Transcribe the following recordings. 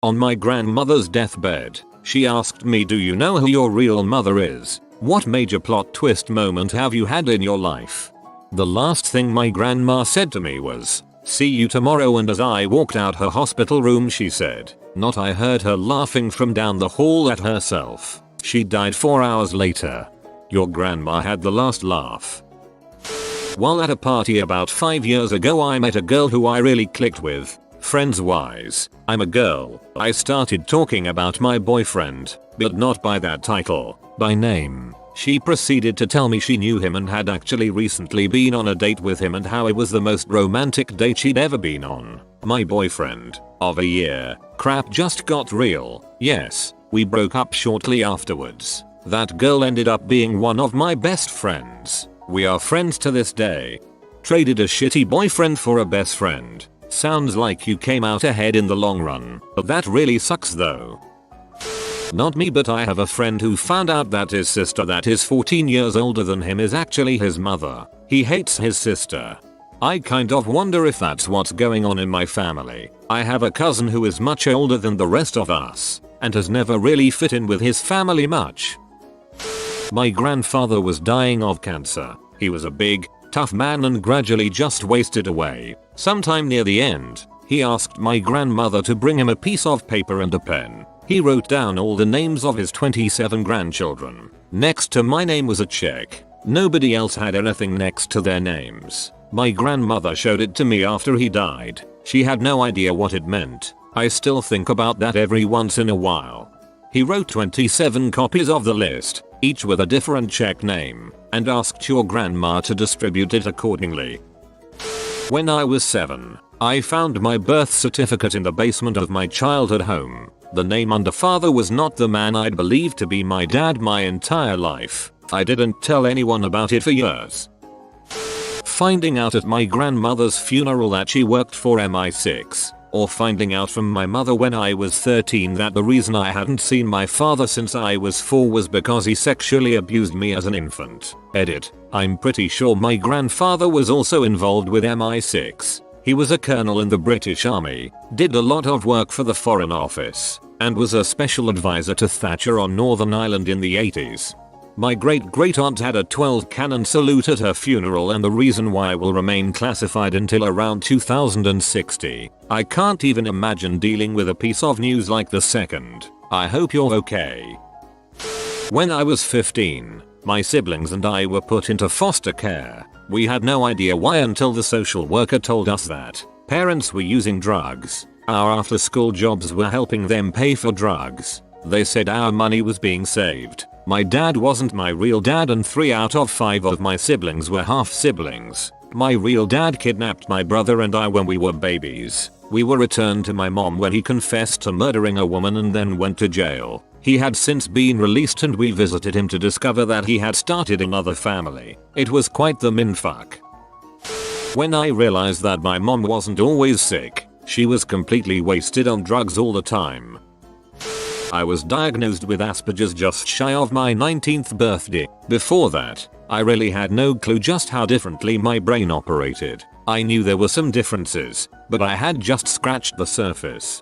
On my grandmother's deathbed, she asked me, "Do you know who your real mother is? What major plot twist moment have you had in your life?" The last thing my grandma said to me was, "See you tomorrow," and as I walked out her hospital room she said, not I heard her laughing from down the hall at herself. She died 4 hours later. Your grandma had the last laugh. While at a party about 5 years ago I met a girl who I really clicked with. Friends wise, I'm a girl. I started talking about my boyfriend, but not by that title, by name. She proceeded to tell me she knew him and had actually recently been on a date with him and how it was the most romantic date she'd ever been on. My boyfriend of a year. Crap just got real. Yes, we broke up shortly afterwards. That girl ended up being one of my best friends. We are friends to this day. Traded a shitty boyfriend for a best friend. Sounds like you came out ahead in the long run. That really sucks though. Not me, but I have a friend who found out that his sister that is 14 years older than him is actually his mother. He hates his sister. I kind of wonder if that's what's going on in my family. I have a cousin who is much older than the rest of us and has never really fit in with his family much. My grandfather was dying of cancer. He was a big, tough man and gradually just wasted away. Sometime near the end, he asked my grandmother to bring him a piece of paper and a pen. He wrote down all the names of his 27 grandchildren. Next to my name was a check. Nobody else had anything next to their names. My grandmother showed it to me after he died. She had no idea what it meant. I still think about that every once in a while. He wrote 27 copies of the list, each with a different check name, and asked your grandma to distribute it accordingly. When I was 7, I found my birth certificate in the basement of my childhood home. The name under father was not the man I'd believed to be my dad my entire life. I didn't tell anyone about it for years. Finding out at my grandmother's funeral that she worked for MI6, or finding out from my mother when I was 13 that the reason I hadn't seen my father since I was 4 was because he sexually abused me as an infant. Edit. I'm pretty sure my grandfather was also involved with MI6. He was a colonel in the British Army, did a lot of work for the Foreign Office, and was a special advisor to Thatcher on Northern Ireland in the 80s. My great-great-aunt had a 12 cannon salute at her funeral, and the reason why will remain classified until around 2060. I can't even imagine dealing with a piece of news like the second. I hope you're okay. When I was 15, my siblings and I were put into foster care. We had no idea why until the social worker told us that parents were using drugs. Our after-school jobs were helping them pay for drugs. They said our money was being saved. My dad wasn't my real dad, and 3 out of 5 of my siblings were half siblings. My real dad kidnapped my brother and I when we were babies. We were returned to my mom when he confessed to murdering a woman and then went to jail. He had since been released and we visited him to discover that he had started another family. It was quite the minfuck. When I realized that my mom wasn't always sick, she was completely wasted on drugs all the time. I was diagnosed with Asperger's just shy of my 19th birthday. Before that, I really had no clue just how differently my brain operated. I knew there were some differences, but I had just scratched the surface.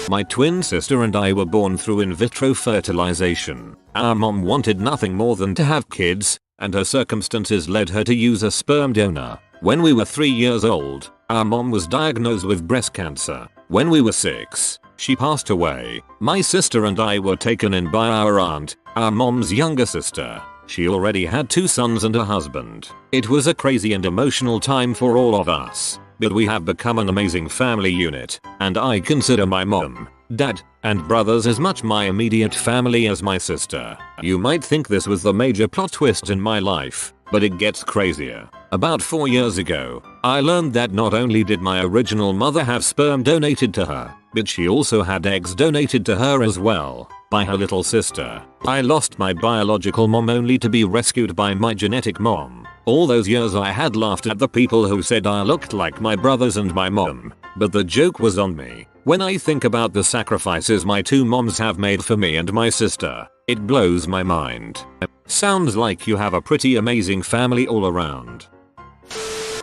My twin sister and I were born through in vitro fertilization. Our mom wanted nothing more than to have kids, and her circumstances led her to use a sperm donor. When we were 3 years old, our mom was diagnosed with breast cancer. When we were 6, she passed away. My sister and I were taken in by our aunt, our mom's younger sister. She already had 2 sons and a husband. It was a crazy and emotional time for all of us, but we have become an amazing family unit, and I consider my mom, dad, and brothers as much my immediate family as my sister. You might think this was the major plot twist in my life, but it gets crazier. About 4 years ago, I learned that not only did my original mother have sperm donated to her, but she also had eggs donated to her as well, by her little sister. I lost my biological mom only to be rescued by my genetic mom. All those years I had laughed at the people who said I looked like my brothers and my mom, but the joke was on me. When I think about the sacrifices my 2 moms have made for me and my sister, it blows my mind. Sounds like you have a pretty amazing family all around.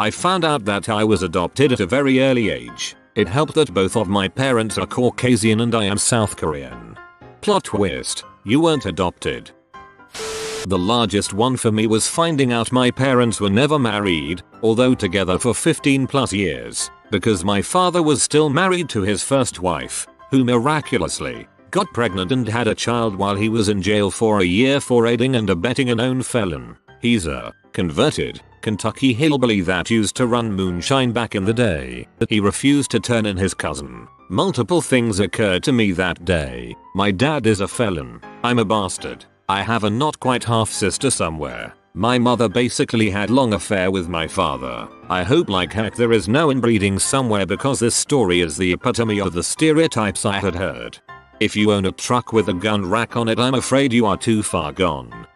I found out that I was adopted at a very early age. It helped that both of my parents are Caucasian and I am South Korean. Plot twist, you weren't adopted. The largest one for me was finding out my parents were never married, although together for 15 plus years, because my father was still married to his first wife, who miraculously got pregnant and had a child while he was in jail for a year for aiding and abetting a known felon. He's a converted Kentucky hillbilly that used to run moonshine back in the day. He refused to turn in his cousin. Multiple things occurred to me that day. My dad is a felon. I'm a bastard. I have a not quite half sister somewhere. My mother basically had long affair with my father. I hope like heck there is no inbreeding somewhere because this story is the epitome of the stereotypes I had heard. If you own a truck with a gun rack on it, I'm afraid you are too far gone.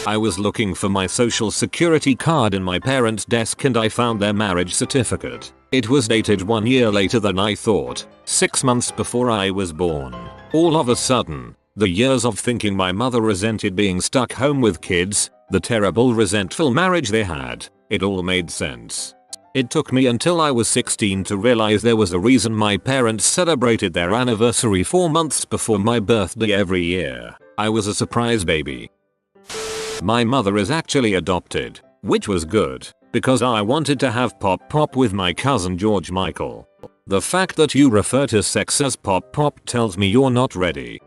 I was looking for my social security card in my parents' desk and I found their marriage certificate. It was dated 1 year later than I thought, 6 months before I was born. All of a sudden, the years of thinking my mother resented being stuck home with kids, the terrible resentful marriage they had, it all made sense. It took me until I was 16 to realize there was a reason my parents celebrated their anniversary 4 months before my birthday every year. I was a surprise baby. My mother is actually adopted, which was good, because I wanted to have pop with my cousin George Michael. The fact that you refer to sex as pop tells me you're not ready.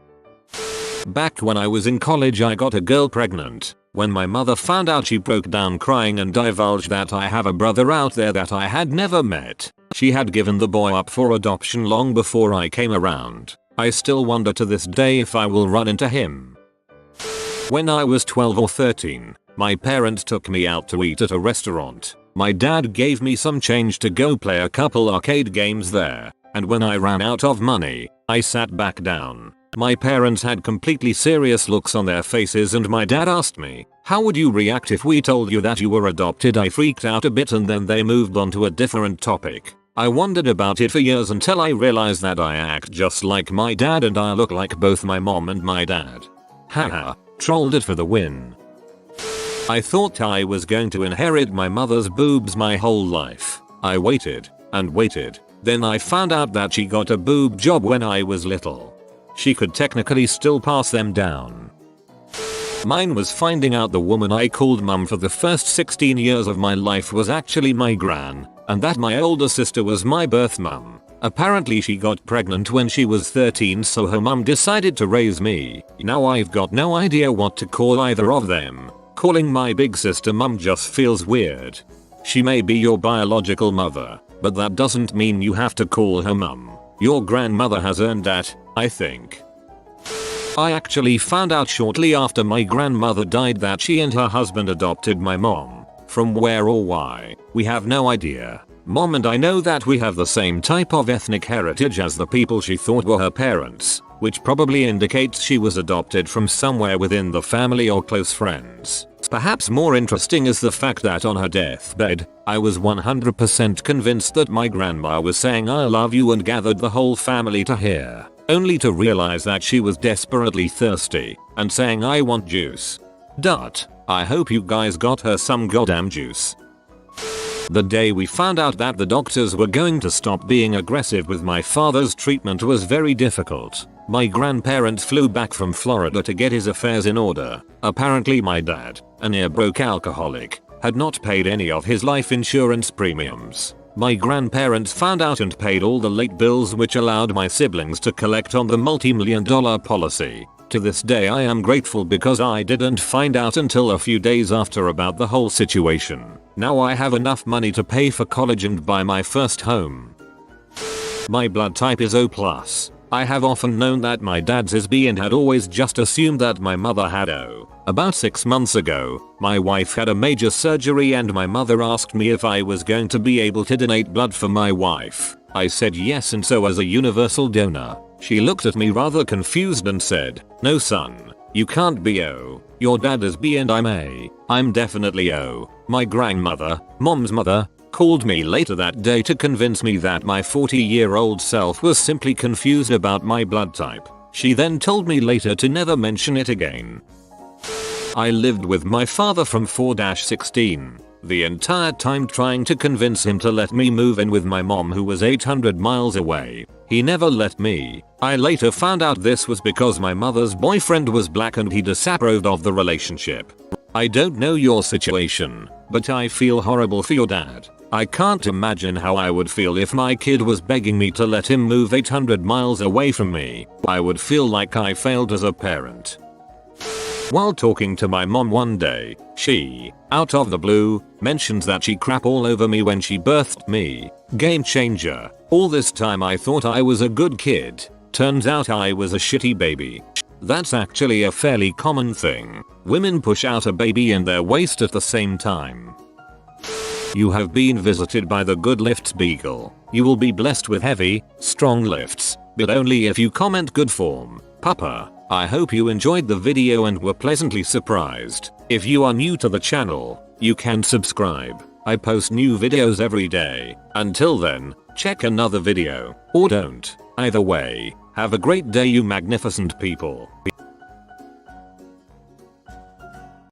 Back when I was in college I got a girl pregnant. When my mother found out she broke down crying and divulged that I have a brother out there that I had never met. She had given the boy up for adoption long before I came around. I still wonder to this day if I will run into him. When I was 12 or 13, my parents took me out to eat at a restaurant. My dad gave me some change to go play a couple arcade games there, and when I ran out of money, I sat back down. My parents had completely serious looks on their faces and my dad asked me, "How would you react if we told you that you were adopted?" I freaked out a bit and then they moved on to a different topic. I wondered about it for years until I realized that I act just like my dad and I look like both my mom and my dad. Haha, trolled it for the win. I thought I was going to inherit my mother's boobs my whole life. I waited and waited. Then I found out that she got a boob job when I was little. She could technically still pass them down. Mine was finding out the woman I called mum for the first 16 years of my life was actually my gran, and that my older sister was my birth mum. Apparently she got pregnant when she was 13, so her mum decided to raise me. Now I've got no idea what to call either of them. Calling my big sister mum just feels weird. She may be your biological mother, but that doesn't mean you have to call her mum. Your grandmother has earned that, I think. I actually found out shortly after my grandmother died that she and her husband adopted my mom. From where or why, we have no idea. Mom and I know that we have the same type of ethnic heritage as the people she thought were her parents, which probably indicates she was adopted from somewhere within the family or close friends. Perhaps more interesting is the fact that on her deathbed, I was 100% convinced that my grandma was saying "I love you" and gathered the whole family to hear, only to realize that she was desperately thirsty and saying "I want juice." I hope you guys got her some goddamn juice. The day we found out that the doctors were going to stop being aggressive with my father's treatment was very difficult. My grandparents flew back from Florida to get his affairs in order. Apparently my dad, a near-broke alcoholic, had not paid any of his life insurance premiums. My grandparents found out and paid all the late bills, which allowed my siblings to collect on the multi-million-dollar policy. To this day I am grateful because I didn't find out until a few days after about the whole situation. Now I have enough money to pay for college and buy my first home. My blood type is O+. I have often known that my dad's is B and had always just assumed that my mother had O. About 6 months ago, my wife had a major surgery and my mother asked me if I was going to be able to donate blood for my wife. I said yes, and so as a universal donor, she looked at me rather confused and said, "No son, you can't be O. Your dad is B and I'm A. I'm definitely O." My grandmother, mom's mother, called me later that day to convince me that my 40-year-old self was simply confused about my blood type. She then told me later to never mention it again. I lived with my father from 4-16. the entire time trying to convince him to let me move in with my mom who was 800 miles away. He never let me. I later found out this was because my mother's boyfriend was black and he disapproved of the relationship. I don't know your situation, but I feel horrible for your dad. I can't imagine how I would feel if my kid was begging me to let him move 800 miles away from me. I would feel like I failed as a parent. While talking to my mom one day, she, out of the blue, mentions that she crap all over me when she birthed me. Game changer. All this time I thought I was a good kid. Turns out I was a shitty baby. That's actually a fairly common thing. Women push out a baby in their waist at the same time. You have been visited by the Good Lifts Beagle. You will be blessed with heavy, strong lifts, but only if you comment good form. Papa, I hope you enjoyed the video and were pleasantly surprised. If you are new to the channel, you can subscribe. I post new videos every day. Until then, check another video, or don't. Either way, have a great day you magnificent people.